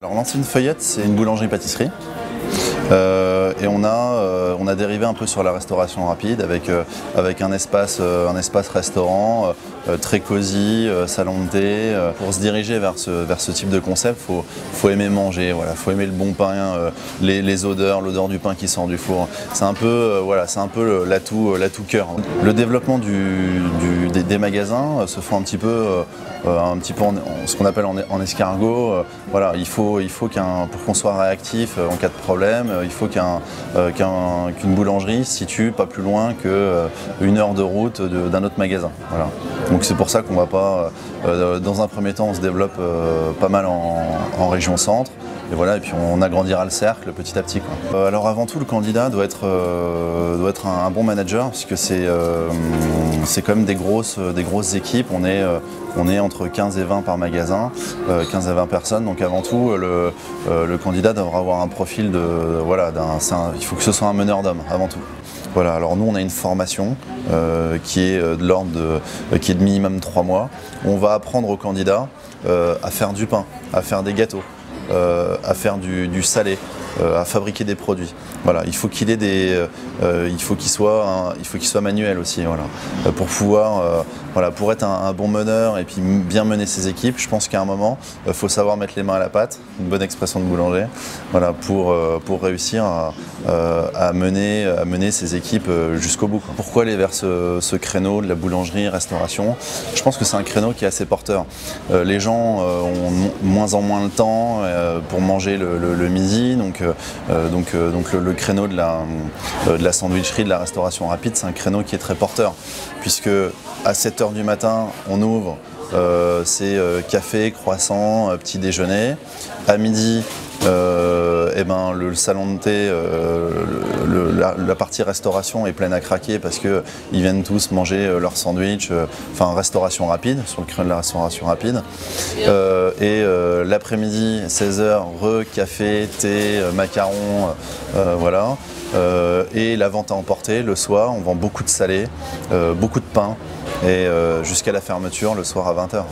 Alors l'ancienne feuillette, c'est une boulangerie-pâtisserie. Et on a dérivé un peu sur la restauration rapide avec un espace restaurant très cosy, salon de thé. Pour se diriger vers ce type de concept, faut aimer manger, voilà, faut aimer le bon pain, les odeurs, l'odeur du pain qui sort du four. C'est un peu l'atout cœur. Le développement des magasins se font un petit peu ce qu'on appelle en escargot. Voilà, il faut pour qu'on soit réactif en cas de problème, il faut qu'une boulangerie se situe pas plus loin qu'une heure de route d'un autre magasin. Voilà. Donc c'est pour ça qu'on va pas, dans un premier temps, on se développe pas mal en région centre. Et voilà, et puis on agrandira le cercle petit à petit, quoi. Alors avant tout, le candidat doit être un bon manager, puisque c'est quand même des grosses équipes. On est entre 15 et 20 par magasin, 15 à 20 personnes. Donc avant tout, le candidat devra avoir un profil il faut que ce soit un meneur d'hommes, avant tout. Voilà, alors nous on a une formation qui est de minimum 3 mois. On va apprendre au candidat à faire du pain, à faire des gâteaux, à faire du salé, à fabriquer des produits. Voilà, il faut qu'il soit manuel aussi. Voilà, pour pouvoir, pour être un bon meneur et puis bien mener ses équipes. Je pense qu'à un moment, il faut savoir mettre les mains à la pâte, une bonne expression de boulanger. Voilà, pour réussir à mener ses équipes jusqu'au bout, quoi. Pourquoi aller vers ce créneau de la boulangerie, restauration? Je pense que c'est un créneau qui est assez porteur. Les gens ont moins en moins le temps pour manger le midi, donc le créneau de la sandwicherie, de la restauration rapide, c'est un créneau qui est très porteur, puisque à 7 h du matin, on ouvre, c'est café, croissant, petit déjeuner. À midi, le salon de thé, la partie restauration est pleine à craquer parce qu'ils viennent tous manger leur sandwich, restauration rapide, sur le créneau de la restauration rapide. L'après-midi, 16 h, café, thé, macarons, voilà. Et la vente à emporter, le soir, on vend beaucoup de salé, beaucoup de pain, et jusqu'à la fermeture le soir à 20 h.